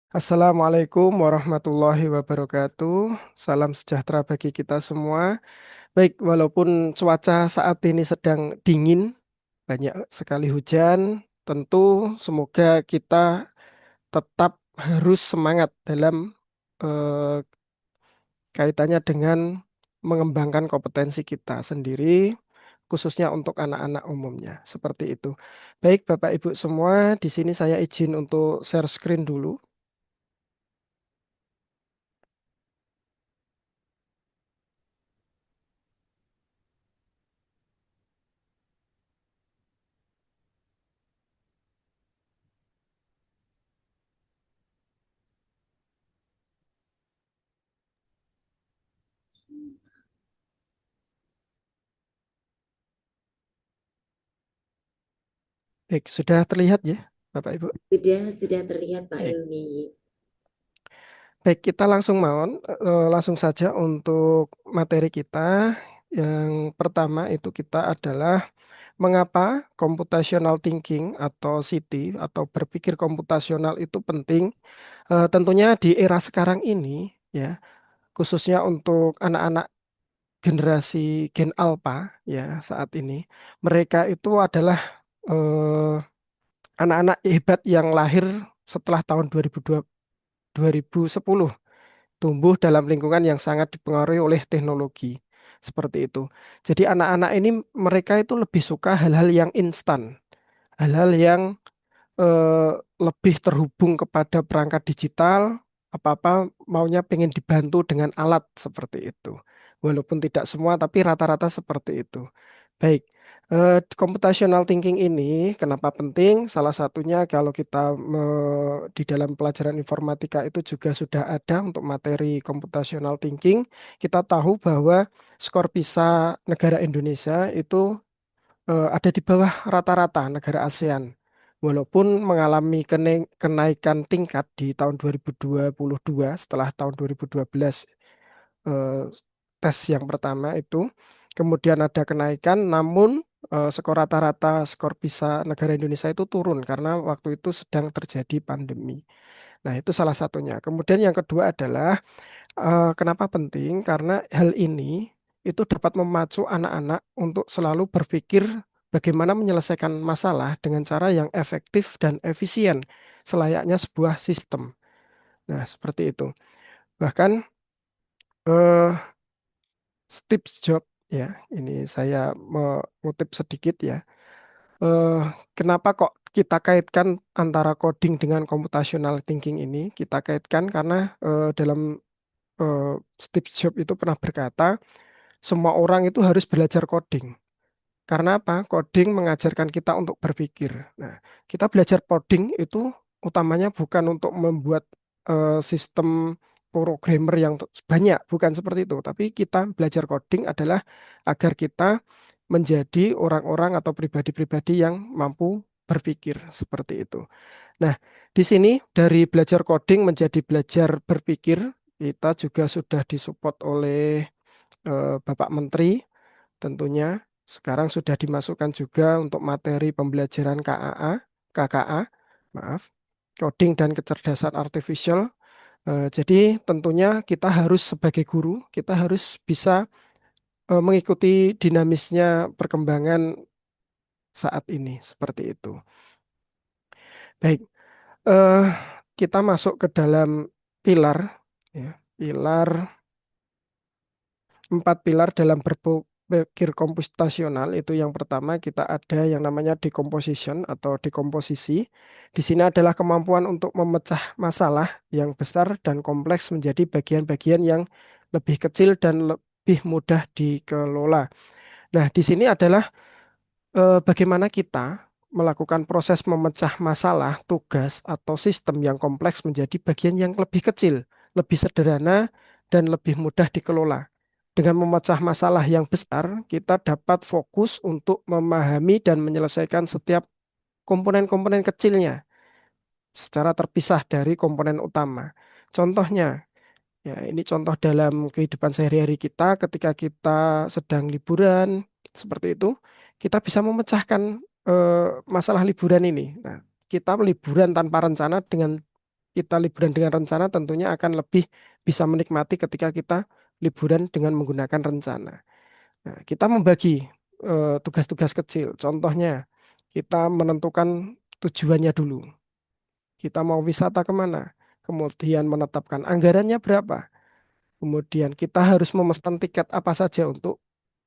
Assalamualaikum warahmatullahi wabarakatuh. Salam sejahtera bagi kita semua. Baik, walaupun cuaca saat ini sedang dingin, banyak sekali hujan, tentu semoga kita tetap harus semangat dalam eh, kaitannya dengan mengembangkan kompetensi kita sendiri, khususnya untuk anak-anak umumnya. Seperti itu. Baik, Bapak Ibu semua, di sini saya izin untuk share screen dulu. Baik, sudah terlihat ya, Bapak Ibu? Sudah terlihat Pak Baik, Ilmi. baik kita langsung saja untuk materi kita. Yang pertama itu kita adalah mengapa computational thinking atau CT atau berpikir komputasional itu penting. Tentunya di era sekarang ini ya, khususnya untuk anak-anak generasi Gen Alpha ya saat ini, mereka itu adalah eh, anak-anak hebat yang lahir setelah tahun 2010, tumbuh dalam lingkungan yang sangat dipengaruhi oleh teknologi. Seperti itu. Jadi anak-anak ini mereka itu lebih suka hal-hal yang instan, hal-hal yang eh, lebih terhubung kepada perangkat digital, apa-apa maunya pengen dibantu dengan alat seperti itu. Walaupun tidak semua, tapi rata-rata seperti itu. Baik, computational thinking ini kenapa penting? Salah satunya kalau kita di dalam pelajaran informatika itu juga sudah ada untuk materi computational thinking. Kita tahu bahwa skor PISA negara Indonesia itu ada di bawah rata-rata negara ASEAN. Walaupun mengalami kenaikan tingkat di tahun 2022 setelah tahun 2012 eh, tes yang pertama itu, kemudian ada kenaikan, namun skor rata-rata skor PISA negara Indonesia itu turun karena waktu itu sedang terjadi pandemi. Nah, itu salah satunya. Kemudian yang kedua adalah kenapa penting? Karena hal ini itu dapat memacu anak-anak untuk selalu berpikir bagaimana menyelesaikan masalah dengan cara yang efektif dan efisien, selayaknya sebuah sistem. Nah, seperti itu. Bahkan eh, Steve Jobs ya, ini saya mengutip sedikit ya. Eh, Kenapa kok kita kaitkan antara coding dengan computational thinking ini? Kita kaitkan karena dalam Steve Jobs itu pernah berkata, semua orang itu harus belajar coding. Karena apa? Coding mengajarkan kita untuk berpikir. Nah, kita belajar coding itu utamanya bukan untuk membuat sistem programmer yang banyak, bukan seperti itu. Tapi kita belajar coding adalah agar kita menjadi orang-orang atau pribadi-pribadi yang mampu berpikir seperti itu. Nah, di sini dari belajar coding menjadi belajar berpikir, kita juga sudah disupport oleh Bapak Menteri. Tentunya sekarang sudah dimasukkan juga untuk materi pembelajaran KKA, maaf, coding dan kecerdasan artificial. Jadi tentunya kita harus sebagai guru, kita harus bisa mengikuti dinamisnya perkembangan saat ini seperti itu. Baik, eh, kita masuk ke dalam pilar, ya, pilar empat pilar dalam berpikir komputasional itu yang pertama kita ada yang namanya decomposition atau dekomposisi. Di sini adalah kemampuan untuk memecah masalah yang besar dan kompleks menjadi bagian-bagian yang lebih kecil dan lebih mudah dikelola. Nah, di sini adalah bagaimana kita melakukan proses memecah masalah, tugas, atau sistem yang kompleks menjadi bagian yang lebih kecil, lebih sederhana, dan lebih mudah dikelola. Dengan memecah masalah yang besar, kita dapat fokus untuk memahami dan menyelesaikan setiap komponen-komponen kecilnya secara terpisah dari komponen utama. Contohnya, ya, ini contoh dalam kehidupan sehari-hari kita ketika kita sedang liburan seperti itu, kita bisa memecahkan masalah liburan ini. Nah, kita liburan tanpa rencana dengan kita liburan dengan rencana tentunya akan lebih bisa menikmati ketika kita liburan dengan menggunakan rencana. Nah, kita membagi tugas-tugas kecil. Contohnya, kita menentukan tujuannya dulu. Kita mau wisata kemana? Kemudian menetapkan anggarannya berapa. Kemudian kita harus memesan tiket apa saja untuk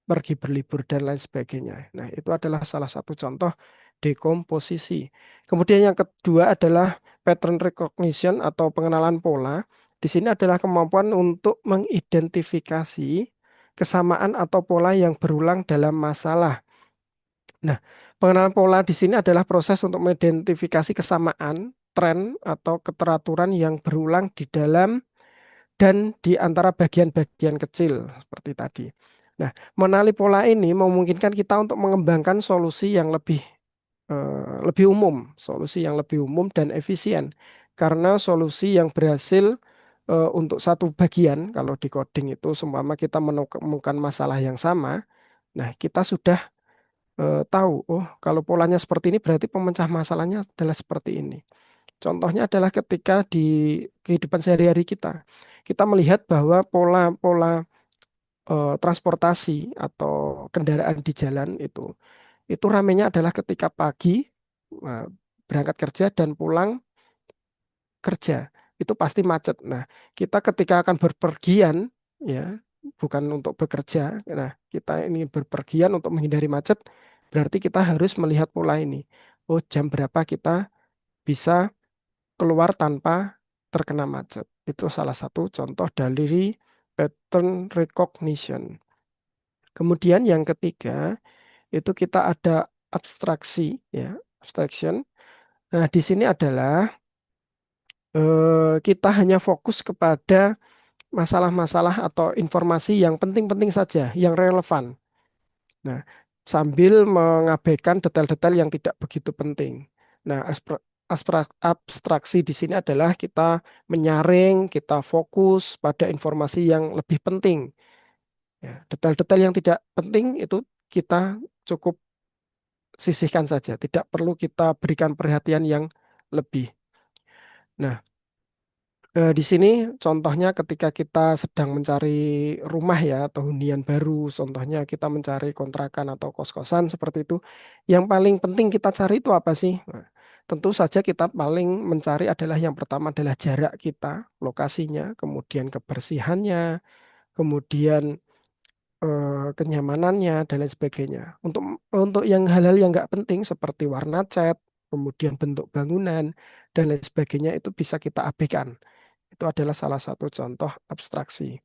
pergi berlibur dan lain sebagainya. Nah, itu adalah salah satu contoh dekomposisi. Kemudian yang kedua adalah pattern recognition atau pengenalan pola. Di sini adalah kemampuan untuk mengidentifikasi kesamaan atau pola yang berulang dalam masalah. Nah, pengenalan pola di sini adalah proses untuk mengidentifikasi kesamaan, tren, atau keteraturan yang berulang di dalam dan di antara bagian-bagian kecil seperti tadi. Nah, mengenali pola ini memungkinkan kita untuk mengembangkan solusi yang lebih umum, solusi yang lebih umum dan efisien. Karena solusi yang berhasil untuk satu bagian, kalau di coding itu seumpama kita menemukan masalah yang sama, nah kita sudah tahu, oh kalau polanya seperti ini berarti pemecah masalahnya adalah seperti ini. Contohnya adalah ketika di kehidupan sehari-hari kita, kita melihat bahwa pola-pola transportasi atau kendaraan di jalan itu ramainya adalah ketika pagi eh, berangkat kerja dan pulang kerja, itu pasti macet. Nah, kita ketika akan berpergian, ya bukan untuk bekerja, nah kita ini berpergian untuk menghindari macet, berarti kita harus melihat pola ini. Oh, jam berapa kita bisa keluar tanpa terkena macet. Itu salah satu contoh dari pattern recognition. Kemudian yang ketiga, itu kita ada abstraksi, ya, abstraction. Nah, di sini adalah kita hanya fokus kepada masalah-masalah atau informasi yang penting-penting saja, yang relevan. Nah, sambil mengabaikan detail-detail yang tidak begitu penting. Nah, abstraksi di sini adalah kita menyaring, kita fokus pada informasi yang lebih penting. Ya, detail-detail yang tidak penting itu kita cukup sisihkan saja, tidak perlu kita berikan perhatian yang lebih. Nah, di sini contohnya ketika kita sedang mencari rumah ya atau hunian baru, contohnya kita mencari kontrakan atau kos-kosan seperti itu. Yang paling penting kita cari itu apa sih? Nah, tentu saja kita paling mencari adalah yang pertama adalah jarak kita, lokasinya, kemudian kebersihannya, kemudian kenyamanannya dan lain sebagainya. Untuk yang hal-hal yang nggak penting seperti warna cat, kemudian bentuk bangunan dan lain sebagainya itu bisa kita abaikan. Itu adalah salah satu contoh abstraksi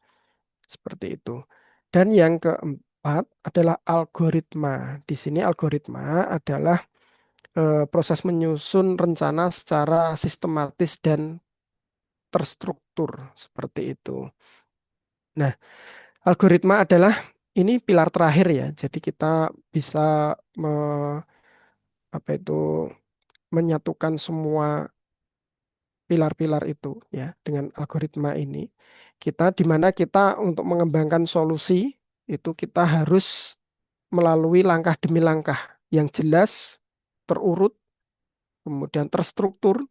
seperti itu. Dan yang keempat adalah algoritma. Di sini algoritma adalah proses menyusun rencana secara sistematis dan terstruktur seperti itu. Nah, algoritma adalah ini pilar terakhir ya. Jadi kita bisa me- apa itu menyatukan semua pilar-pilar itu ya dengan algoritma ini. Di mana kita untuk mengembangkan solusi itu kita harus melalui langkah demi langkah yang jelas, terurut, kemudian terstruktur,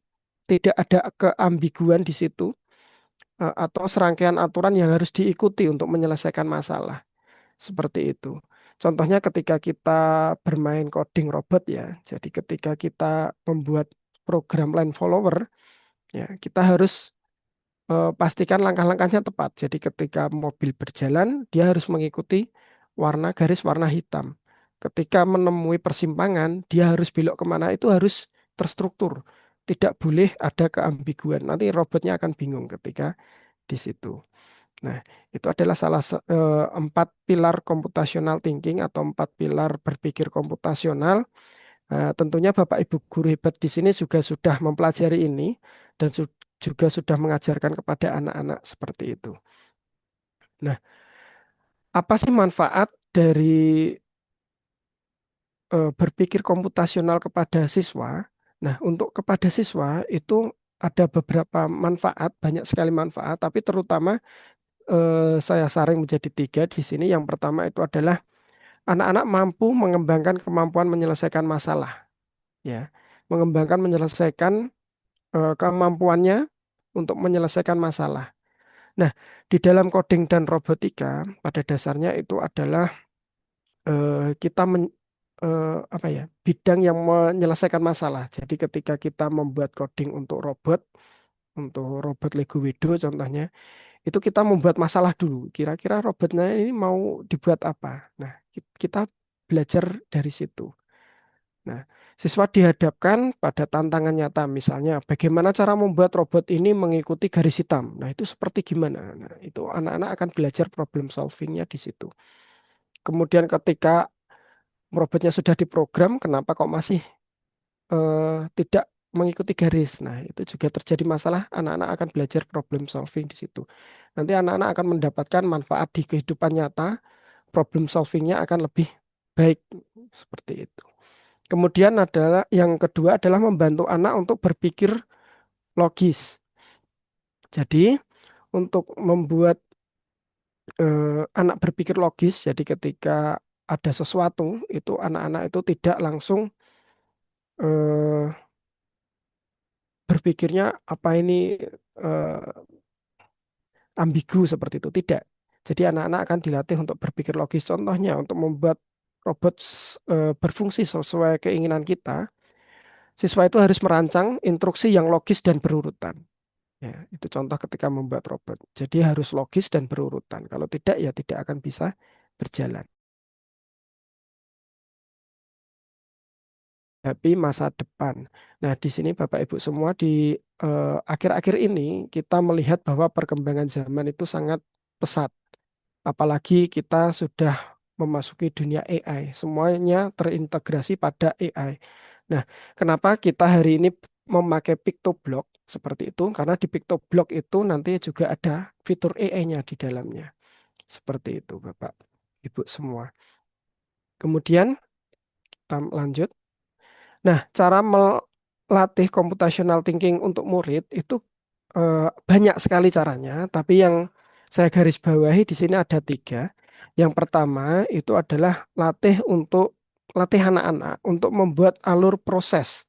tidak ada keambiguan di situ atau serangkaian aturan yang harus diikuti untuk menyelesaikan masalah. Seperti itu. Contohnya ketika kita bermain coding robot ya. Jadi ketika kita membuat program line follower ya, kita harus pastikan langkah-langkahnya tepat. Jadi ketika mobil berjalan, dia harus mengikuti garis warna hitam. Ketika menemui persimpangan, dia harus belok kemana itu harus terstruktur. Tidak boleh ada keambiguan. Nanti robotnya akan bingung ketika di situ. Nah, itu adalah empat pilar computational thinking atau empat pilar berpikir komputasional. Tentunya Bapak Ibu guru hebat di sini juga sudah mempelajari ini dan juga sudah mengajarkan kepada anak-anak seperti itu. Nah, apa sih manfaat dari berpikir komputasional kepada siswa? Nah, untuk kepada siswa itu ada beberapa manfaat, banyak sekali manfaat, tapi terutama saya saring menjadi tiga di sini. Yang pertama itu adalah anak-anak mampu mengembangkan kemampuan menyelesaikan masalah, ya, mengembangkan menyelesaikan kemampuannya. untuk menyelesaikan masalah. Nah, di dalam coding dan robotika pada dasarnya itu adalah kita apa ya, bidang yang menyelesaikan masalah. Jadi ketika kita membuat coding untuk robot Lego Widow contohnya, itu kita membuat masalah dulu. Kira-kira robotnya ini mau dibuat apa? Nah, kita belajar dari situ. Nah, siswa dihadapkan pada tantangan nyata, misalnya bagaimana cara membuat robot ini mengikuti garis hitam. Nah, itu seperti gimana? Nah, itu anak-anak akan belajar problem solvingnya di situ. Kemudian ketika robotnya sudah diprogram, kenapa kok masih tidak mengikuti garis? Nah, itu juga terjadi masalah. Anak-anak akan belajar problem solving di situ. Nanti anak-anak akan mendapatkan manfaat di kehidupan nyata, problem solvingnya akan lebih baik seperti itu. Kemudian adalah yang kedua adalah membantu anak untuk berpikir logis. Jadi untuk membuat anak berpikir logis, jadi ketika ada sesuatu itu anak-anak itu tidak langsung eh, berpikirnya apa ini eh, ambigu seperti itu. Tidak. Jadi anak-anak akan dilatih untuk berpikir logis. Contohnya untuk membuat robot berfungsi sesuai keinginan kita, siswa itu harus merancang instruksi yang logis dan berurutan. Ya, itu contoh ketika membuat robot. Jadi harus logis dan berurutan. Kalau tidak, ya tidak akan bisa berjalan. Tapi masa depan. Nah, di sini Bapak Ibu semua di akhir-akhir ini kita melihat bahwa perkembangan zaman itu sangat pesat. Apalagi kita sudah memasuki dunia AI. Semuanya terintegrasi pada AI. Nah, kenapa kita hari ini memakai PictoBlock seperti itu? Karena di PictoBlock itu nanti juga ada fitur AI-nya di dalamnya. Seperti itu, Bapak, Ibu semua. Kemudian kita lanjut. Nah, cara melatih computational thinking untuk murid itu banyak sekali caranya, tapi yang saya garis bawahi di sini ada tiga. Yang pertama itu adalah latih anak-anak untuk membuat alur proses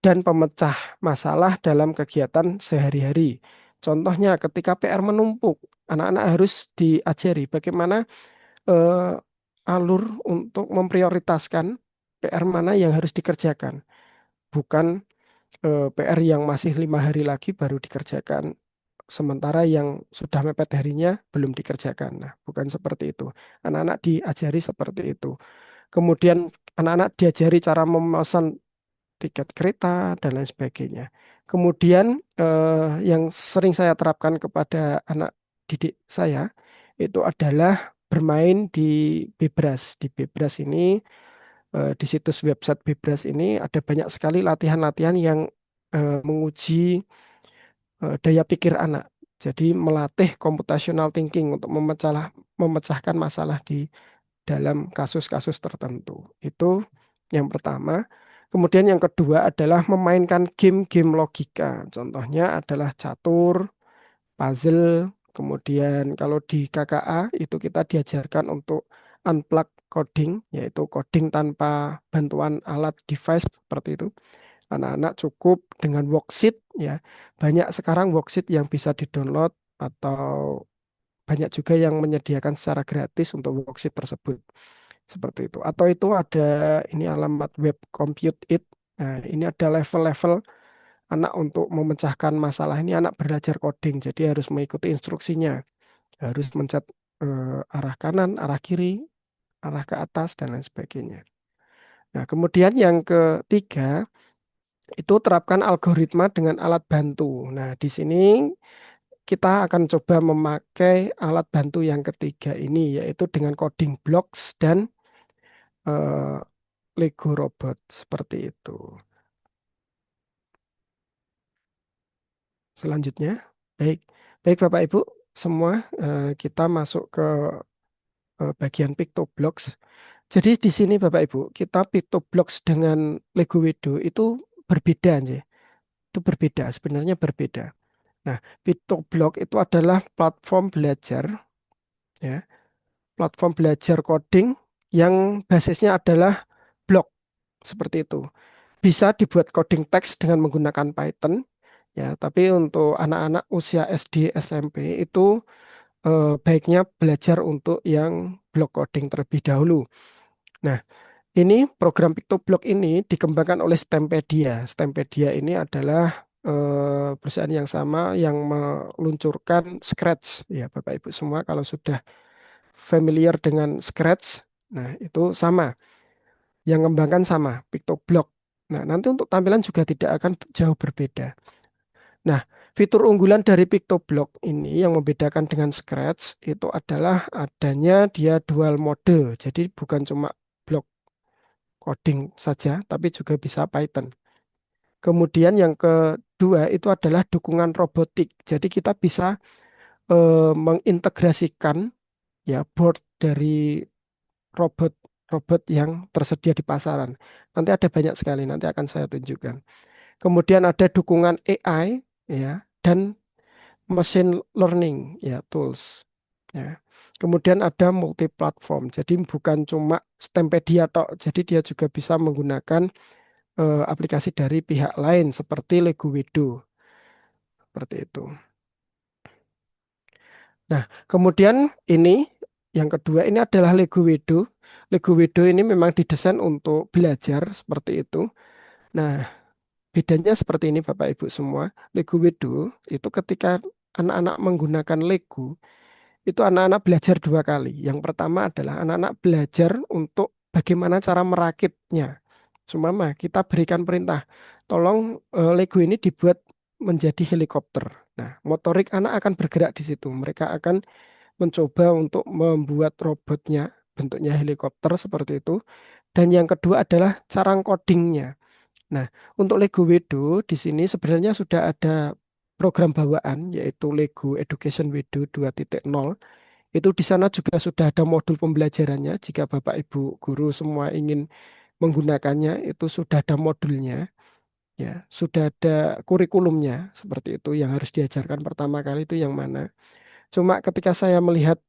dan pemecah masalah dalam kegiatan sehari-hari. Contohnya ketika PR menumpuk, anak-anak harus diajari bagaimana eh, alur untuk memprioritaskan PR mana yang harus dikerjakan, bukan PR yang masih 5 hari lagi baru dikerjakan, sementara yang sudah mepet harinya belum dikerjakan. Nah, bukan seperti itu. Anak-anak diajari seperti itu. Kemudian anak-anak diajari cara memesan tiket kereta dan lain sebagainya. Kemudian yang sering saya terapkan kepada anak didik saya itu adalah bermain di Bebras. Di Bebras ini, di situs website Bebras ini ada banyak sekali latihan-latihan yang menguji daya pikir anak. Jadi melatih computational thinking untuk memecahkan masalah di dalam kasus-kasus tertentu. Itu yang pertama. Kemudian yang kedua adalah memainkan game-game logika. Contohnya adalah catur, puzzle. Kemudian kalau di KKA itu kita diajarkan untuk unplug coding, yaitu coding tanpa bantuan alat device seperti itu. Anak-anak cukup dengan worksheet ya. Banyak sekarang worksheet yang bisa di-download atau banyak juga yang menyediakan secara gratis untuk worksheet tersebut. Seperti itu. Atau itu ada ini alamat web Compute It. Nah, ini ada level-level anak untuk memecahkan masalah ini anak belajar coding. Jadi harus mengikuti instruksinya. Harus mencet arah kanan, arah kiri, arah ke atas dan lain sebagainya. Nah, kemudian yang ketiga itu terapkan algoritma dengan alat bantu. Nah, di sini kita akan coba memakai alat bantu yang ketiga ini, yaitu dengan coding blocks dan eh, Lego robot seperti itu. Selanjutnya, baik, baik Bapak Ibu semua, kita masuk ke bagian PictoBlocks. Jadi di sini Bapak Ibu, kita PictoBlocks dengan Lego Widow itu berbeda, aja. Itu berbeda, sebenarnya berbeda. Nah, PictoBlock itu adalah platform belajar, ya, platform belajar coding yang basisnya adalah blok seperti itu. Bisa dibuat coding teks dengan menggunakan Python, ya. Tapi untuk anak-anak usia SD, SMP itu baiknya belajar untuk yang block coding terlebih dahulu. Nah, ini program PictoBlock ini dikembangkan oleh Stempedia. Stempedia ini adalah perusahaan yang sama yang meluncurkan Scratch. Ya, Bapak Ibu semua kalau sudah familiar dengan Scratch, nah itu sama. Yang mengembangkan sama, PictoBlock. Nah, nanti untuk tampilan juga tidak akan jauh berbeda. Nah, fitur unggulan dari PictoBlock ini yang membedakan dengan Scratch itu adalah adanya dia dual mode. Jadi bukan cuma block coding saja, tapi juga bisa Python. Kemudian yang kedua itu adalah dukungan robotik. Jadi kita bisa mengintegrasikan ya board dari robot-robot yang tersedia di pasaran. Nanti ada banyak sekali, nanti akan saya tunjukkan. Kemudian ada dukungan AI ya dan machine learning ya tools ya. Kemudian ada multi platform. Jadi bukan cuma Stempedia tok, jadi dia juga bisa menggunakan aplikasi dari pihak lain seperti Lego Widow seperti itu. Nah, kemudian ini yang kedua ini adalah Lego Widow. Lego Widow ini memang didesain untuk belajar seperti itu. Nah, bedanya seperti ini Bapak Ibu semua. Lego Widow itu ketika anak-anak menggunakan Lego, itu anak-anak belajar dua kali. Yang pertama adalah anak-anak belajar untuk bagaimana cara merakitnya. Sumama, kita berikan perintah, tolong Lego ini dibuat menjadi helikopter. Nah, motorik anak akan bergerak di situ. Mereka akan mencoba untuk membuat robotnya bentuknya helikopter seperti itu. Dan yang kedua adalah cara codingnya. Nah, untuk Lego Widow di sini sebenarnya sudah ada program bawaan yaitu Lego Education Widow 2.0. Itu di sana juga sudah ada modul pembelajarannya. Jika Bapak Ibu guru semua ingin menggunakannya, itu sudah ada modulnya, ya, sudah ada kurikulumnya seperti itu. Yang harus diajarkan pertama kali itu yang mana. Cuma ketika saya melihat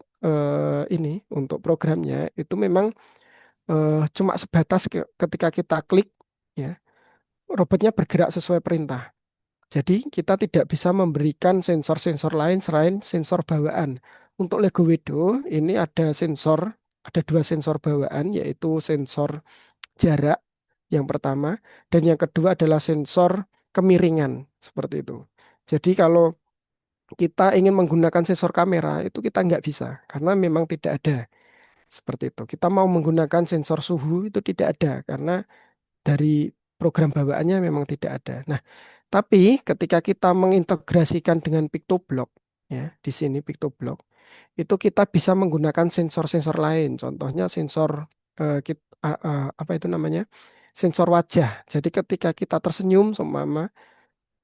ini untuk programnya, itu memang cuma sebatas ketika kita klik, ya, robotnya bergerak sesuai perintah. Jadi kita tidak bisa memberikan sensor-sensor lain selain sensor bawaan. Untuk Lego Widow ini ada dua sensor bawaan yaitu sensor jarak yang pertama dan yang kedua adalah sensor kemiringan seperti itu. Jadi kalau kita ingin menggunakan sensor kamera itu kita nggak bisa karena memang tidak ada seperti itu. Kita mau menggunakan sensor suhu itu tidak ada karena dari program bawaannya memang tidak ada. Nah, tapi ketika kita mengintegrasikan dengan PictoBlock, ya, di sini PictoBlock, itu kita bisa menggunakan sensor-sensor lain. Contohnya sensor apa itu namanya? Sensor wajah. Jadi ketika kita tersenyum seumpama,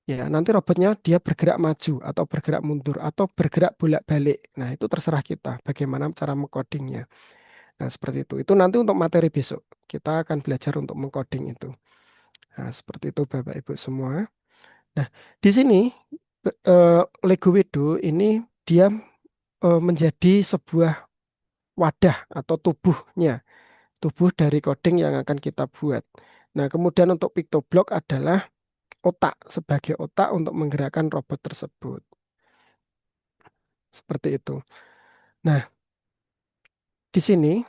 ya nanti robotnya dia bergerak maju atau bergerak mundur atau bergerak bolak-balik. Nah, itu terserah kita bagaimana cara mengcodingnya. Nah, seperti itu. Itu nanti untuk materi besok. Kita akan belajar untuk mengcoding itu. Nah, seperti itu Bapak Ibu semua. Nah, di sini Lego Widow ini dia menjadi sebuah wadah atau tubuh dari coding yang akan kita buat. Nah, kemudian untuk PictoBlock adalah otak sebagai otak untuk menggerakkan robot tersebut. Seperti itu. Nah, di sini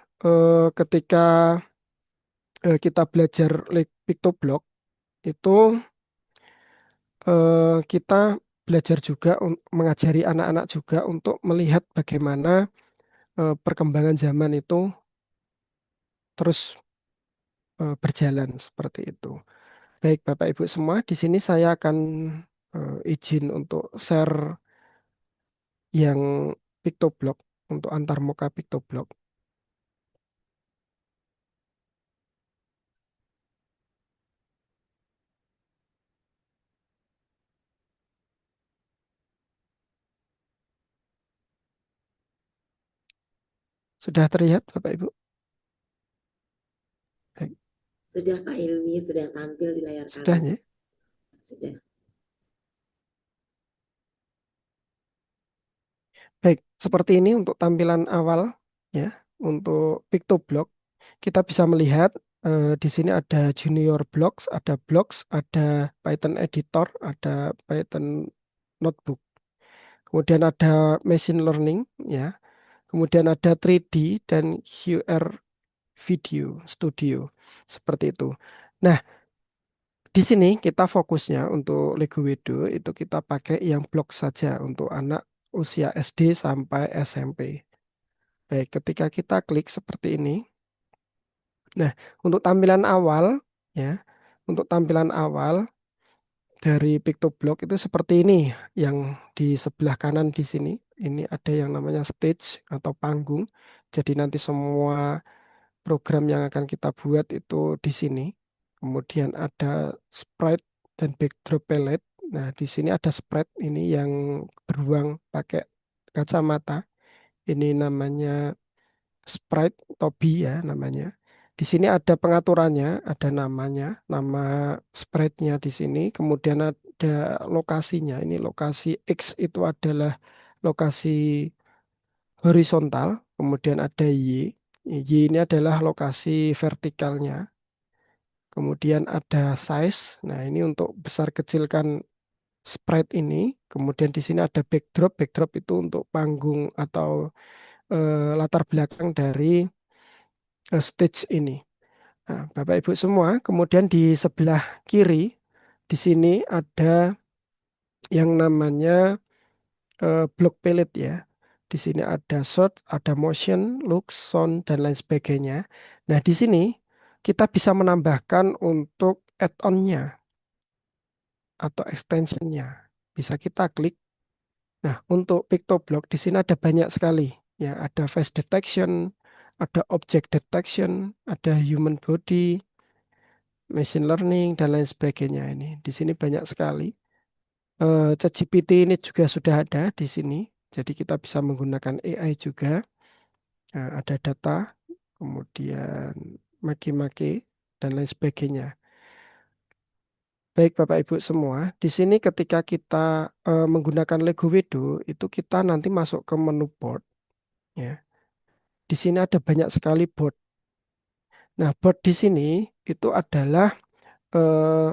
ketika kita belajar PictoBlock itu kita belajar juga mengajari anak-anak juga untuk melihat bagaimana perkembangan zaman itu terus berjalan seperti itu. Baik, Bapak Ibu semua, di sini saya akan izin untuk share yang PictoBlock untuk antarmuka PictoBlock. Sudah terlihat, Bapak Ibu? Baik, Sudah Pak Ilmi, sudah tampil di layar sudah kami. ya. Sudah. Baik, seperti ini untuk tampilan awal ya. Untuk PictoBlock kita bisa melihat Di sini ada Junior Blocks, ada Blocks, ada Python Editor, ada Python Notebook. Kemudian ada Machine Learning, ya. Kemudian ada 3D dan QR Video Studio, seperti itu. Nah, di sini kita fokusnya untuk Lego Widow itu kita pakai yang blok saja untuk anak usia SD sampai SMP. Baik, ketika kita klik seperti ini. Nah, untuk tampilan awal, ya, untuk tampilan awal dari PictoBlock itu seperti ini. Yang di sebelah kanan di sini, ini ada yang namanya stage atau panggung. Jadi nanti semua program yang akan kita buat itu di sini. Kemudian ada sprite dan backdrop palette. Nah, di sini ada sprite ini yang beruang pakai kacamata. Ini namanya Sprite Toby ya namanya. Di sini ada pengaturannya, ada namanya, nama sprite-nya di sini. Kemudian ada lokasinya. Ini lokasi X itu adalah lokasi horizontal. Kemudian ada Y. Y ini adalah lokasi vertikalnya. Kemudian ada size. Nah, ini untuk besar kecilkan sprite ini. Kemudian di sini ada backdrop. Backdrop itu untuk panggung atau latar belakang dari stage ini. Nah, Bapak Ibu semua, kemudian di sebelah kiri di sini ada yang namanya block palette ya. Di sini ada shot, ada motion, look, sound dan lain sebagainya. Nah, di sini kita bisa menambahkan untuk add-on-nya atau extension-nya. Bisa kita klik. Nah, untuk PictoBlock di sini ada banyak sekali. Ya, ada face detection, ada object detection, ada human body, machine learning dan lain sebagainya ini. Di sini banyak sekali. ChatGPT ini juga sudah ada di sini. Jadi kita bisa menggunakan AI juga. Ada data, kemudian maki-maki dan lain sebagainya. Baik Bapak Ibu semua, di sini ketika kita menggunakan Lego Widow itu kita nanti masuk ke menu board ya. Di sini ada banyak sekali board. Nah, board di sini itu adalah eh,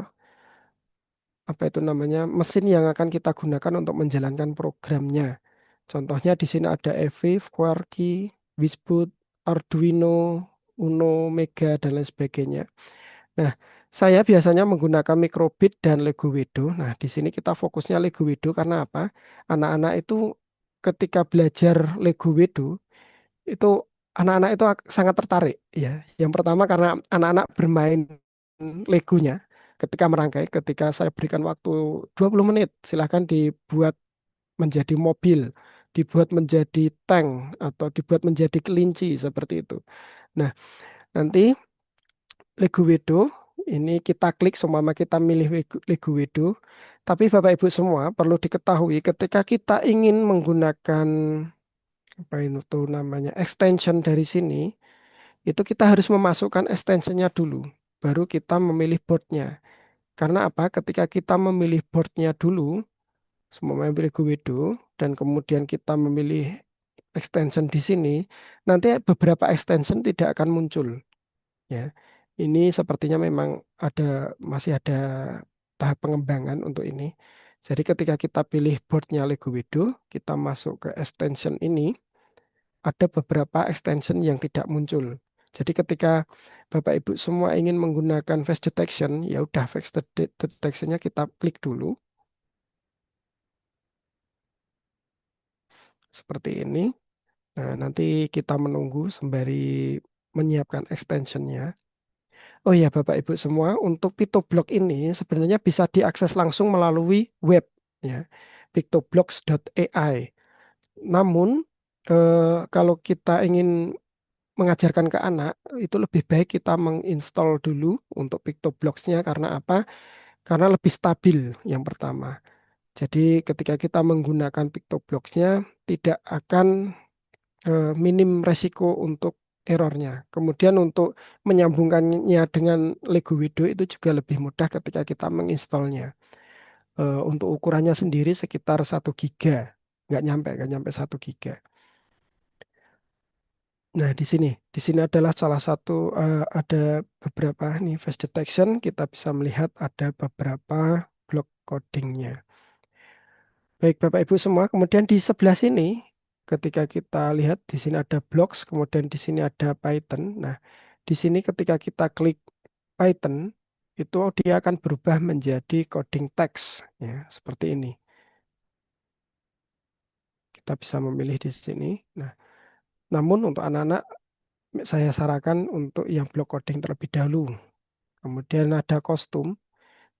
apa itu namanya mesin yang akan kita gunakan untuk menjalankan programnya. Contohnya di sini ada Evive, Quarky, Wizboot, Arduino, Uno, Mega dan lain sebagainya. Nah, saya biasanya menggunakan Microbit dan Lego Widow. Nah, di sini kita fokusnya Lego Widow karena apa? Anak-anak itu ketika belajar Lego Widow itu anak-anak itu sangat tertarik ya. Yang pertama karena anak-anak bermain Legonya ketika merangkai, ketika saya berikan waktu 20 menit, silahkan dibuat menjadi mobil, dibuat menjadi tank atau dibuat menjadi kelinci seperti itu. Nah, nanti Lego Widow ini kita klik seumpama kita milih Lego Widow. Tapi Bapak Ibu semua perlu diketahui ketika kita ingin menggunakan apa itu namanya extension dari sini, itu kita harus memasukkan extensionnya dulu, baru kita memilih boardnya. Karena apa? Ketika kita memilih boardnya dulu, semua memilih Widow, dan kemudian kita memilih extension di sini, nanti beberapa extension tidak akan muncul. Ya, ini sepertinya memang masih ada tahap pengembangan untuk ini. Jadi ketika kita pilih boardnya Lego Widow, kita masuk ke extension ini, ada beberapa extension yang tidak muncul. Jadi ketika Bapak Ibu semua ingin menggunakan face detection, ya udah face detectionnya kita klik dulu seperti ini. Nah, nanti kita menunggu sembari menyiapkan extensionnya. Oh ya, Bapak Ibu semua, untuk PictoBlock ini sebenarnya bisa diakses langsung melalui web ya, pictoblocks.ai. Namun kalau kita ingin mengajarkan ke anak, itu lebih baik kita menginstall dulu untuk PictoBlocksnya karena apa? Karena lebih stabil yang pertama. Jadi ketika kita menggunakan PictoBlocksnya tidak akan minim resiko untuk errornya. Kemudian untuk menyambungkannya dengan Lego Widow itu juga lebih mudah ketika kita menginstalnya. Untuk ukurannya sendiri sekitar 1 giga, nggak nyampe 1 giga. Nah, di sini adalah salah satu ada beberapa nih face detection. Kita bisa melihat ada beberapa block codingnya. Baik, Bapak Ibu semua. Kemudian di sebelah sini, ketika kita lihat di sini ada blocks, kemudian di sini ada Python. Nah, di sini ketika kita klik Python, itu dia akan berubah menjadi coding text, ya, seperti ini. Kita bisa memilih di sini. Nah, namun untuk anak-anak, saya sarankan untuk yang block coding terlebih dahulu. Kemudian ada kostum.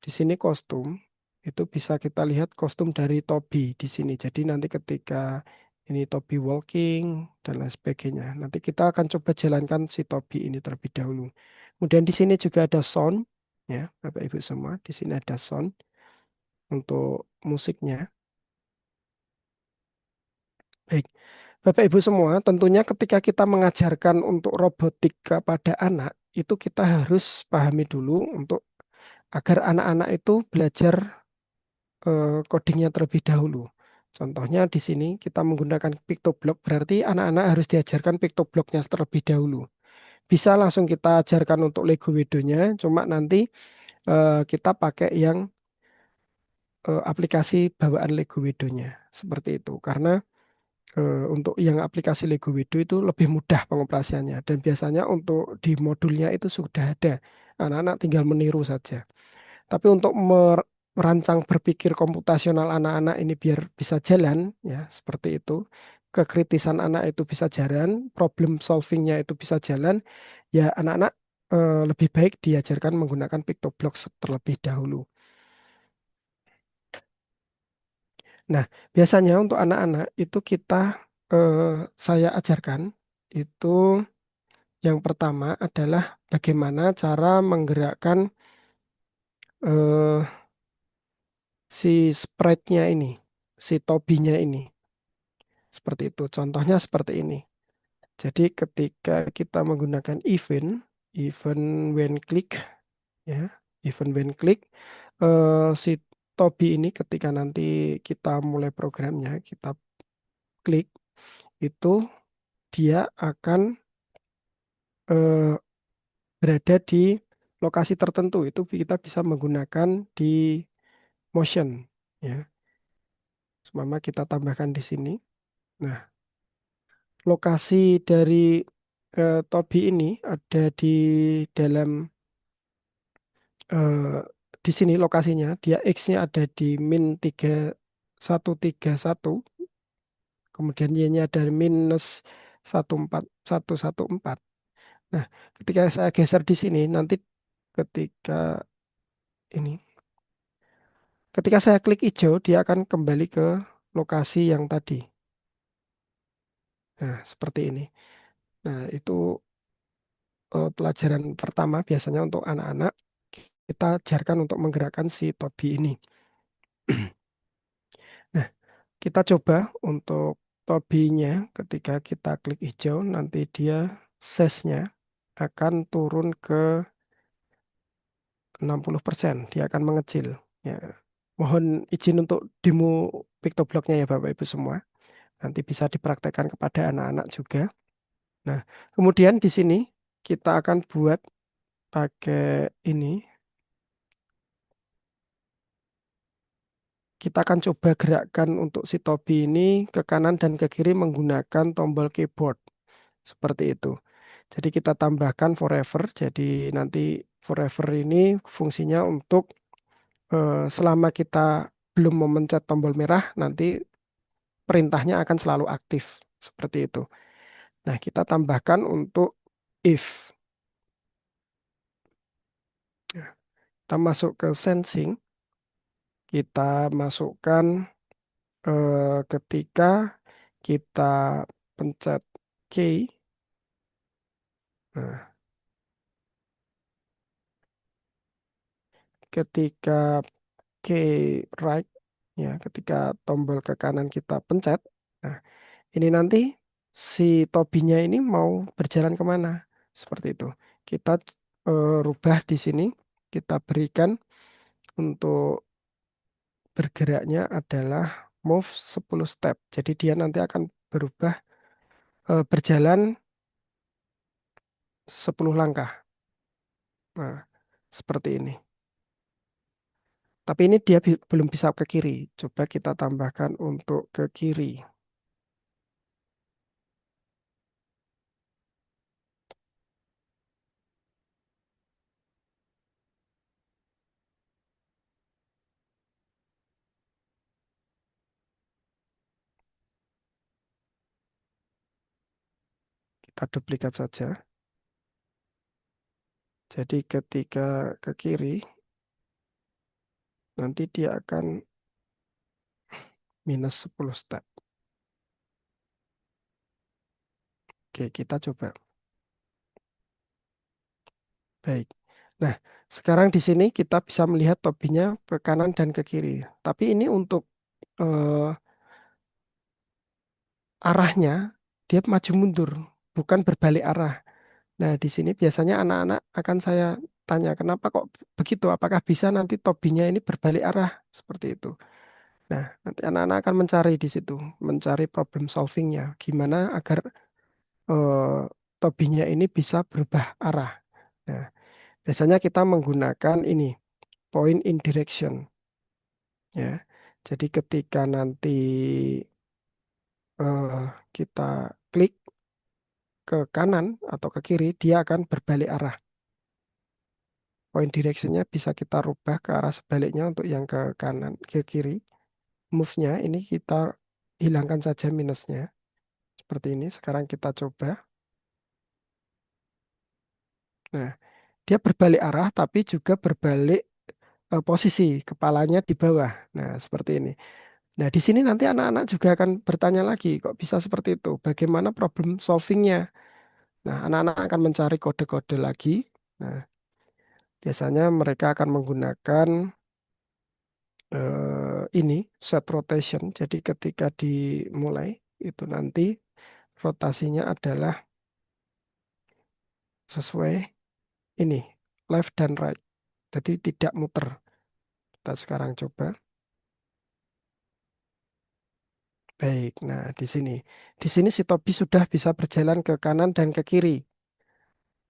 Di sini kostum itu bisa kita lihat kostum dari Toby di sini. Jadi nanti ketika ini Toby walking dan lain sebagainya. Nanti kita akan coba jalankan si Toby ini terlebih dahulu. Kemudian di sini juga ada sound, ya Bapak Ibu semua. Di sini ada sound untuk musiknya. Baik, Bapak Ibu semua, tentunya ketika kita mengajarkan untuk robotik kepada anak, itu kita harus pahami dulu untuk agar anak-anak itu belajar codingnya terlebih dahulu. Contohnya di sini kita menggunakan PictoBlock, berarti anak-anak harus diajarkan PictoBlocknya terlebih dahulu. Bisa langsung kita ajarkan untuk Lego Widow-nya, cuma nanti kita pakai yang aplikasi bawaan Lego Widow-nya. Seperti itu. Karena untuk yang aplikasi Lego Widow itu lebih mudah pengoperasiannya. Dan biasanya untuk di modulnya itu sudah ada. Anak-anak tinggal meniru saja. Tapi untuk merancang berpikir komputasional anak-anak ini biar bisa jalan, ya seperti itu. Kekritisan anak itu bisa jalan, problem solvingnya itu bisa jalan. Ya anak-anak lebih baik diajarkan menggunakan PictoBlock terlebih dahulu. Nah, biasanya untuk anak-anak itu eh, saya ajarkan itu yang pertama adalah bagaimana cara menggerakkan eh, si sprite-nya ini, si Tobinya ini. Seperti itu. Contohnya seperti ini. Jadi ketika kita menggunakan event when click, ya, event when click, si Tobi ini ketika nanti kita mulai programnya, kita klik, itu dia akan eh, berada di lokasi tertentu. Itu kita bisa menggunakan di motion, ya. Seumpama kita tambahkan di sini. Nah, lokasi dari Tobi ini ada di dalam eh, di sini lokasinya. Dia X-nya ada di min 3131, kemudian Y-nya ada minus 14114. Nah, ketika saya geser di sini, nanti ketika ini, ketika saya klik hijau, dia akan kembali ke lokasi yang tadi. Nah, seperti ini. Nah, itu pelajaran pertama biasanya untuk anak-anak kita ajarkan untuk menggerakkan si Tobi ini. Nah, kita coba untuk Tobinya ketika kita klik hijau nanti dia size-nya akan turun ke 60%, dia akan mengecil. Ya. Mohon izin untuk demo PictoBlock-nya ya Bapak Ibu semua. Nanti bisa dipraktekkan kepada anak-anak juga. Nah, kemudian di sini kita akan buat pakai ini. Kita akan coba gerakkan untuk si Tobi ini ke kanan dan ke kiri menggunakan tombol keyboard. Seperti itu. Jadi kita tambahkan forever. Jadi nanti forever ini fungsinya untuk selama kita belum memencet tombol merah, nanti perintahnya akan selalu aktif. Seperti itu. Nah, kita tambahkan untuk if. Nah, kita masuk ke sensing. Kita masukkan ketika kita pencet key. Nah, ketika key right, ya, ketika tombol ke kanan kita pencet, nah ini nanti si tobinya ini mau berjalan kemana? Seperti itu. Kita rubah di sini, kita berikan untuk bergeraknya adalah move 10 step. Jadi dia nanti akan berubah berjalan 10 langkah. Nah, seperti ini. Tapi ini dia belum bisa ke kiri. Coba kita tambahkan untuk ke kiri. Kita duplikat saja. Jadi ketika ke kiri, nanti dia akan minus 10 step. Oke, kita coba. Baik. Nah, sekarang di sini kita bisa melihat topinya ke kanan dan ke kiri. Tapi ini untuk eh, arahnya, dia maju mundur, bukan berbalik arah. Nah, di sini biasanya anak-anak akan saya tanya, kenapa kok begitu? Apakah bisa nanti tobinya ini berbalik arah? Seperti itu. Nah, nanti anak-anak akan mencari di situ, mencari problem solvingnya. Gimana agar eh, tobinya ini bisa berubah arah. Nah, biasanya kita menggunakan ini, point in direction. Ya, jadi ketika nanti kita klik ke kanan atau ke kiri, dia akan berbalik arah. Point directionnya bisa kita rubah ke arah sebaliknya untuk yang ke kanan, ke kiri. Move-nya ini kita hilangkan saja minusnya. Seperti ini. Sekarang kita coba. Nah, dia berbalik arah tapi juga berbalik posisi kepalanya di bawah. Nah, seperti ini. Nah, di sini nanti anak-anak juga akan bertanya lagi, kok bisa seperti itu? Bagaimana problem solvingnya? Nah, anak-anak akan mencari kode-kode lagi. Nah, biasanya mereka akan menggunakan ini set rotation. Jadi ketika dimulai itu nanti rotasinya adalah sesuai ini left dan right. Jadi tidak muter. Kita sekarang coba. Baik. Nah, di sini si Tobi sudah bisa berjalan ke kanan dan ke kiri.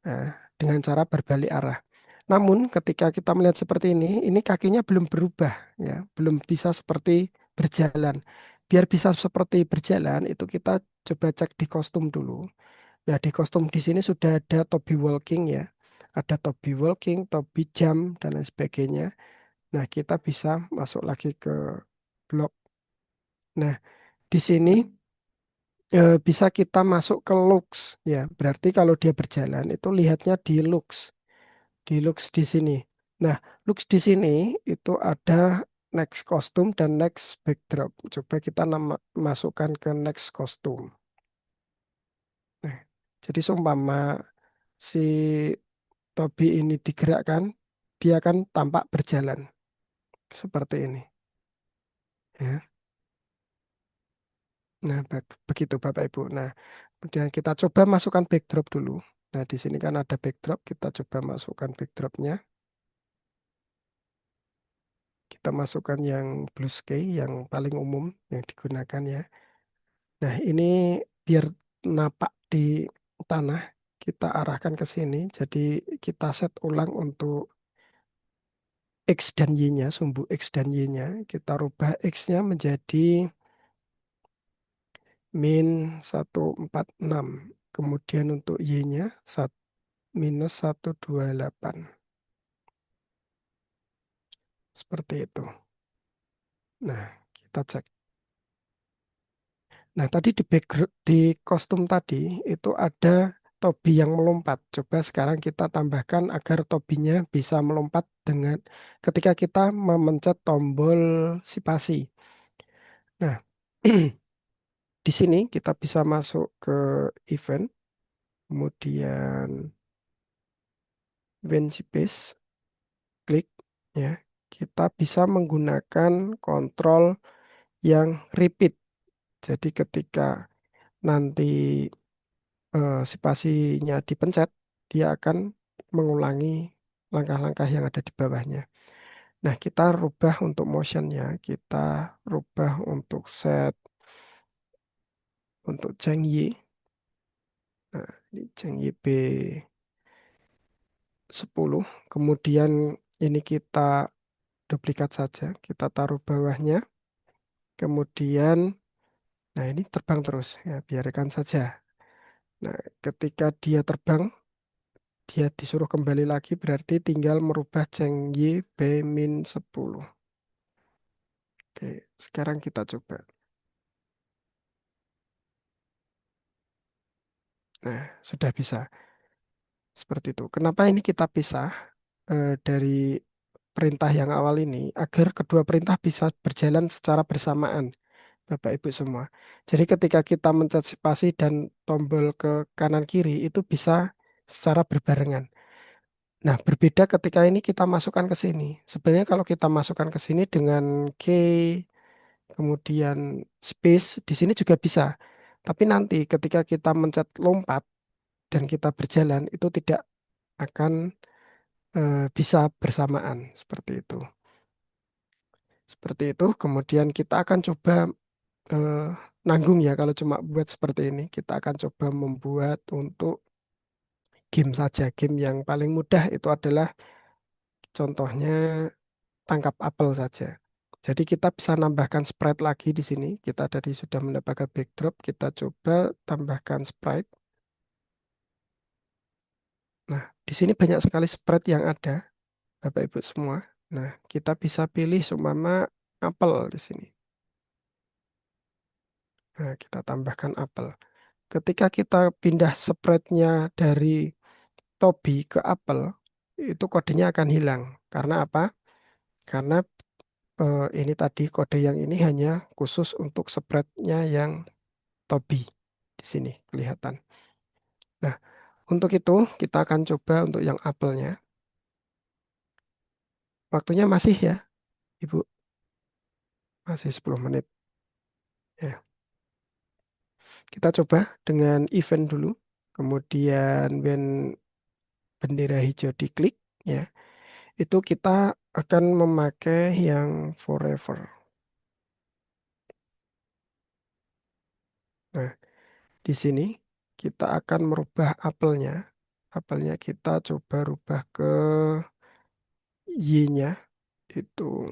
Nah, dengan cara berbalik arah. Namun ketika kita melihat seperti ini kakinya belum berubah, ya, belum bisa seperti berjalan. Biar bisa seperti berjalan, itu kita coba cek di kostum dulu. Nah, di kostum di sini sudah ada Toby walking ya, ada Toby walking, Toby jump dan lain sebagainya. Nah, kita bisa masuk lagi ke blok. Nah, di sini bisa kita masuk ke looks ya. Berarti kalau dia berjalan itu lihatnya di looks di sini. Nah, looks di sini itu ada next costume dan next backdrop. Coba kita masukkan ke next costume. Nah, jadi seumpama si Tobi ini digerakkan, dia akan tampak berjalan seperti ini. Ya. Nah, begitu Bapak Ibu. Nah, kemudian kita coba masukkan backdrop dulu. Nah, di sini kan ada backdrop, kita coba masukkan backdropnya. Kita masukkan yang blue sky, yang paling umum yang digunakan ya. Nah, ini biar napak di tanah, kita arahkan ke sini. Jadi kita set ulang untuk X dan Y-nya, sumbu X dan Y-nya. Kita rubah X-nya menjadi min 146. Kemudian untuk Y-nya minus 128. Seperti itu. Nah, kita cek. Nah, tadi di background, di kostum tadi itu ada tobi yang melompat. Coba sekarang kita tambahkan agar tobinya bisa melompat dengan ketika kita memencet tombol spasi. Nah, di sini kita bisa masuk ke event, kemudian event space, klik ya. Kita bisa menggunakan kontrol yang repeat. Jadi ketika nanti spasinya dipencet, dia akan mengulangi langkah-langkah yang ada di bawahnya. Nah, kita rubah untuk motionnya, kita rubah untuk set untuk Cheng Yi. Nah, ini Cheng Yi B. 10. Kemudian ini kita duplikat saja. Kita taruh bawahnya. Kemudian, nah ini terbang terus. Ya, biarkan saja. Nah, ketika dia terbang, dia disuruh kembali lagi, berarti tinggal merubah Cheng Y B min 10. Oke, sekarang kita coba. Nah, sudah bisa. Seperti itu. Kenapa ini kita pisah dari perintah yang awal ini? Agar kedua perintah bisa berjalan secara bersamaan, Bapak Ibu semua. Jadi ketika kita mencet spasi dan tombol ke kanan kiri, itu bisa secara berbarengan. Nah, berbeda ketika ini kita masukkan ke sini. Sebenarnya kalau kita masukkan ke sini dengan key, kemudian space, di sini juga bisa. Tapi nanti ketika kita mencet lompat dan kita berjalan, itu tidak akan bisa bersamaan seperti itu. Seperti itu. Kemudian kita akan coba eh, nanggung ya kalau cuma buat seperti ini. Kita akan coba membuat untuk game saja. Game yang paling mudah itu adalah contohnya tangkap apel saja. Jadi kita bisa nambahkan sprite lagi di sini. Kita tadi sudah mendapatkan backdrop. Kita coba tambahkan sprite. Nah, di sini banyak sekali sprite yang ada, Bapak Ibu semua. Nah, kita bisa pilih seumpama apel di sini. Nah, kita tambahkan apel. Ketika kita pindah sprite-nya dari Toby ke apel, itu kodenya akan hilang. Karena apa? Karena ini tadi kode yang ini hanya khusus untuk sprite-nya yang Toby. Di sini kelihatan. Nah, untuk itu kita akan coba untuk yang apelnya. Waktunya masih ya, Ibu. Masih 10 menit. Ya. Kita coba dengan event dulu. Kemudian when bendera hijau diklik, ya, itu kita akan memakai yang forever. Nah, di sini kita akan merubah apelnya. Apelnya kita coba rubah ke Y-nya itu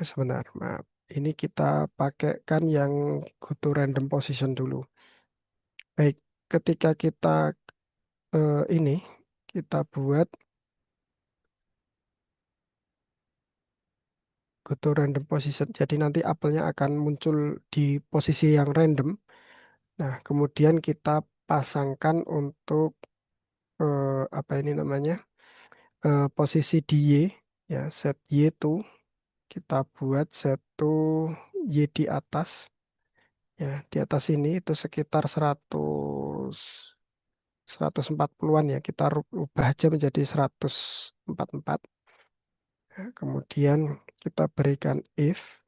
sebentar, maaf. Ini kita pakaikan yang go to random position dulu. Baik, ketika kita ini kita buat go to random position. Jadi nanti apelnya akan muncul di posisi yang random. Nah, kemudian kita pasangkan untuk apa ini namanya? Posisi di Y, ya, set Y to kita buat set to Y di atas, ya, di atas ini itu sekitar 140-an ya, kita rubah aja menjadi 144. Nah, kemudian kita berikan if.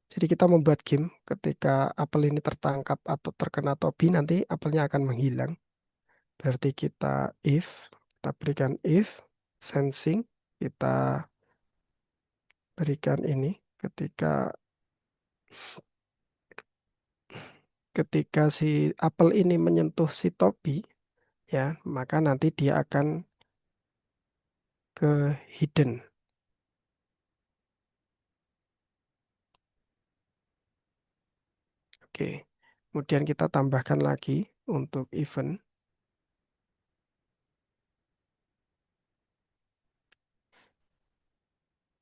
Jadi kita membuat game ketika apel ini tertangkap atau terkena topi, nanti apelnya akan menghilang. Berarti kita if, kita berikan if sensing, kita berikan ini ketika ketika si apel ini menyentuh si topi, ya, maka nanti dia akan ke hidden. Oke. Kemudian kita tambahkan lagi untuk event,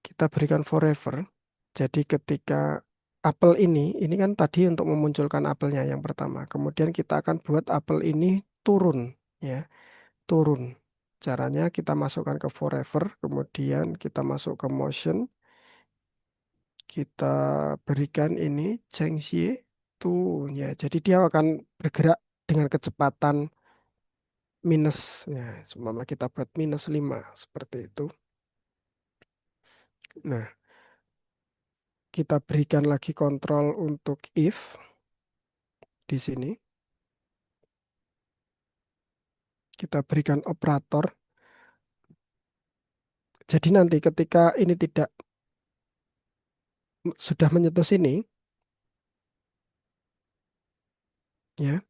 kita berikan forever. Jadi ketika apel ini kan tadi untuk memunculkan apelnya yang pertama. Kemudian kita akan buat apel ini turun, ya, turun. Caranya kita masukkan ke forever, kemudian kita masuk ke motion, kita berikan ini Changxi tuh, ya. Jadi dia akan bergerak dengan kecepatan minus, ya, seumpama kita buat -5 seperti itu. Nah, kita berikan lagi kontrol untuk if di sini. Kita berikan operator. Jadi nanti ketika ini tidak sudah menyentuh sini, ya,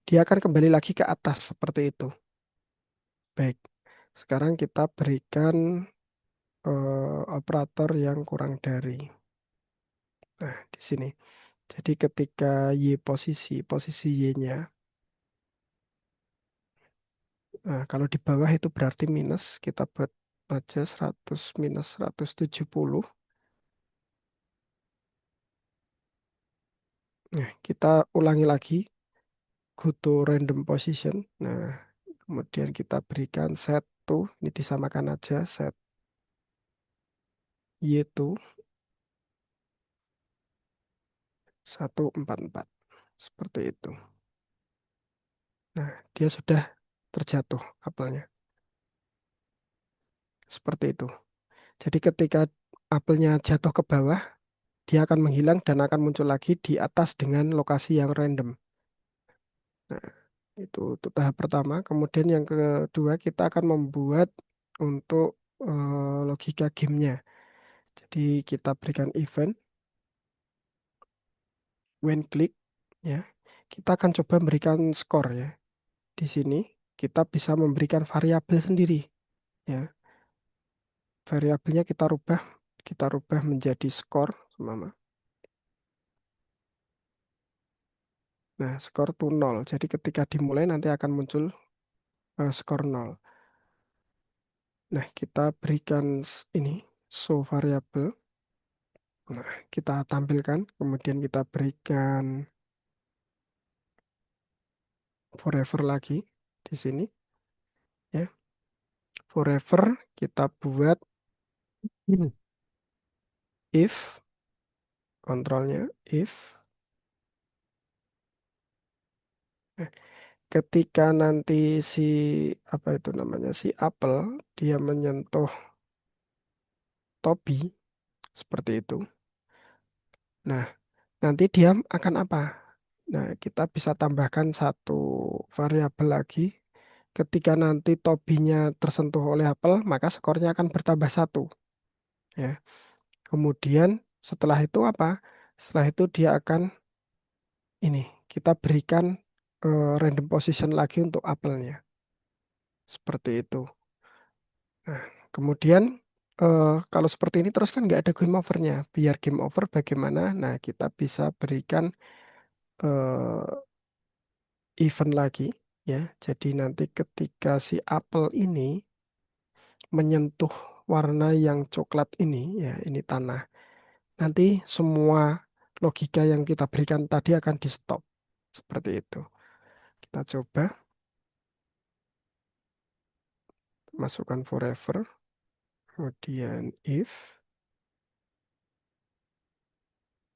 dia akan kembali lagi ke atas seperti itu. Baik, sekarang kita berikan operator yang kurang dari. Nah, di sini. Jadi ketika Y posisi Y-nya, nah, kalau di bawah itu berarti minus, kita buat aja 100 minus 170. Nah, kita ulangi lagi, go to random position. Nah, kemudian kita berikan set to, ini disamakan aja, set Y to 144. Seperti itu. Nah, dia sudah terjatuh apelnya. Seperti itu. Jadi ketika apelnya jatuh ke bawah, dia akan menghilang dan akan muncul lagi di atas dengan lokasi yang random. Nah, itu tahap pertama. Kemudian yang kedua kita akan membuat untuk logika gamenya. Jadi kita berikan event when click, ya. Kita akan coba memberikan skor, ya. Di sini kita bisa memberikan variabel sendiri, ya. Variabelnya kita rubah menjadi skor, Mama. Nah, skor to 0. Jadi ketika dimulai nanti akan muncul skor 0. Nah, kita berikan ini show variabel. Nah, kita tampilkan, kemudian kita berikan forever lagi di sini, ya. Forever kita buat if, kontrolnya if. Nah, ketika nanti si apa itu namanya si apel dia menyentuh topi seperti itu. Nah, nanti dia akan apa? Nah, kita bisa tambahkan satu variabel lagi. Ketika nanti topinya tersentuh oleh apel, maka skornya akan bertambah satu. Ya. Kemudian setelah itu apa? Setelah itu dia akan ini kita berikan random position lagi untuk apelnya. Seperti itu. Nah, kemudian kalau seperti ini terus kan nggak ada game overnya. Biar game over bagaimana? Nah, kita bisa berikan event lagi, ya. Jadi nanti ketika si apel ini menyentuh warna yang coklat ini, ya, ini tanah. Nanti semua logika yang kita berikan tadi akan di stop. Seperti itu. Kita coba masukkan forever, kemudian if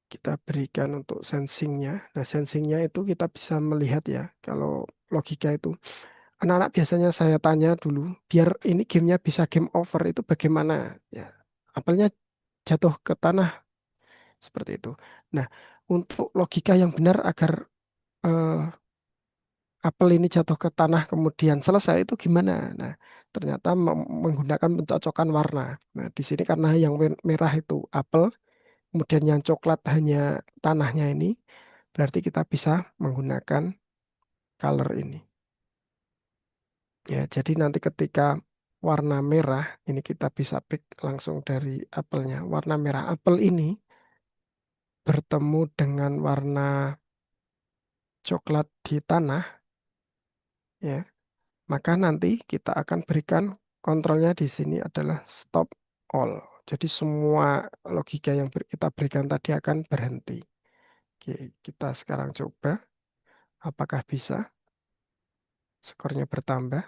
kita berikan untuk sensingnya. Nah, sensingnya itu kita bisa melihat, ya, kalau logika itu. Anak-anak biasanya saya tanya dulu, biar ini gamenya bisa game over itu bagaimana? Ya, apelnya jatuh ke tanah seperti itu. Nah, untuk logika yang benar agar eh, apel ini jatuh ke tanah kemudian selesai itu gimana? Nah, ternyata menggunakan pencocokan warna. Nah, di sini karena yang merah itu apel, kemudian yang coklat hanya tanahnya ini, berarti kita bisa menggunakan color ini. Ya, jadi nanti ketika warna merah, ini kita bisa pick langsung dari apelnya. Warna merah apel ini bertemu dengan warna coklat di tanah, ya, maka nanti kita akan berikan kontrolnya di sini adalah stop all. Jadi semua logika yang kita berikan tadi akan berhenti. Oke, kita sekarang coba apakah bisa skornya bertambah.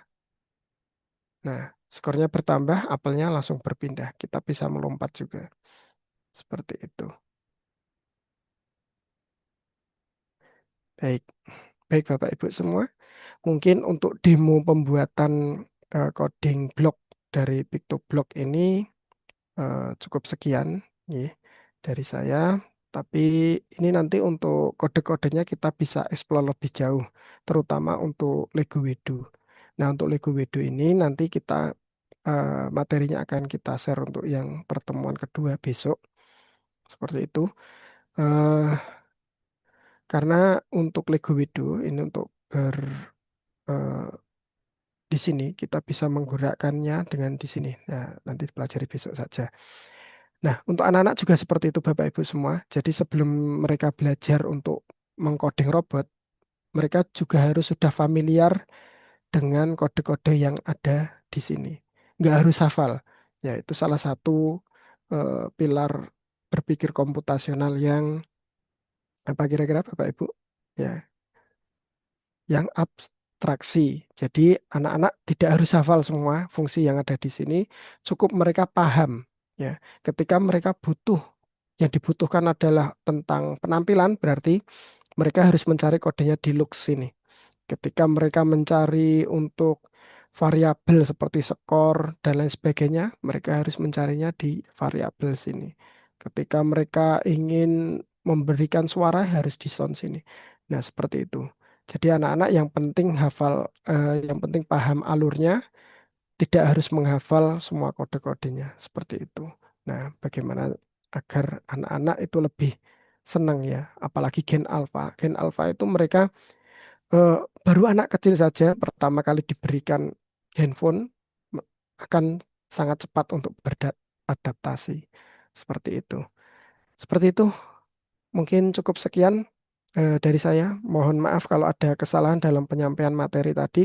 Nah, skornya bertambah, apelnya langsung berpindah. Kita bisa melompat juga. Seperti itu. Baik, baik Bapak Ibu semua. Mungkin untuk demo pembuatan coding blok dari PictoBlock ini cukup sekian, ya, dari saya. Tapi ini nanti untuk kode-kodenya kita bisa explore lebih jauh, terutama untuk Lego Wedo. Nah, untuk Lego Wedo ini nanti kita materinya akan kita share untuk yang pertemuan kedua besok. seperti itu. Eh, karena untuk Lego Widow ini untuk eh, di sini kita bisa menggerakkannya dengan di sini. Nah, nanti pelajari besok saja. Nah, untuk anak-anak juga seperti itu Bapak Ibu semua. Jadi sebelum mereka belajar untuk mengcoding robot, mereka juga harus sudah familiar dengan kode-kode yang ada di sini. Nggak harus hafal. Ya, itu salah satu pilar berpikir komputasional yang apa kira-kira Bapak Ibu? Ya, yang abstraksi. Jadi anak-anak tidak harus hafal semua fungsi yang ada di sini, cukup mereka paham. Ya, ketika mereka butuh yang dibutuhkan adalah tentang penampilan, berarti mereka harus mencari kodenya di looks sini. Ketika mereka mencari untuk variabel seperti skor dan lain sebagainya, mereka harus mencarinya di variabel sini. Ketika mereka ingin memberikan suara, harus di sound sini. Nah, seperti itu. Jadi anak-anak yang penting hafal, yang penting paham alurnya, tidak harus menghafal semua kode-kodenya. Seperti itu. Nah, bagaimana agar anak-anak itu lebih senang ya, apalagi gen alfa. Gen alfa itu mereka eh, baru anak kecil saja pertama kali diberikan handphone akan sangat cepat untuk beradaptasi. Seperti itu. Seperti itu, mungkin cukup sekian dari saya. Mohon maaf kalau ada kesalahan dalam penyampaian materi tadi.